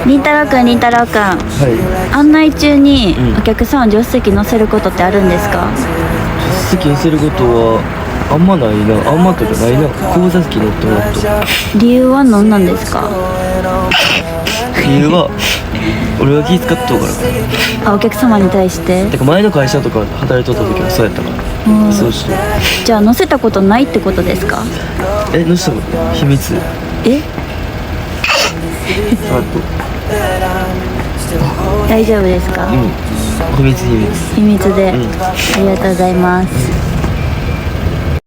りんたろうくん、りんたろうくん、は案内中にうんお客さんを助手席乗せることってあるんですか？い。席乗せることはあんまないな。あんまとかないな。後座席乗ってもらった。理由は何なんですか？理由は俺が気使っとうから。あ、お客様に対しててか前の会社とか働いとった時はそうやったから。うんそうして。じゃあ乗せたことないってことですか？乗せたこと秘密。え、あと大丈夫ですか？秘密。秘密で、うんありがとうございます。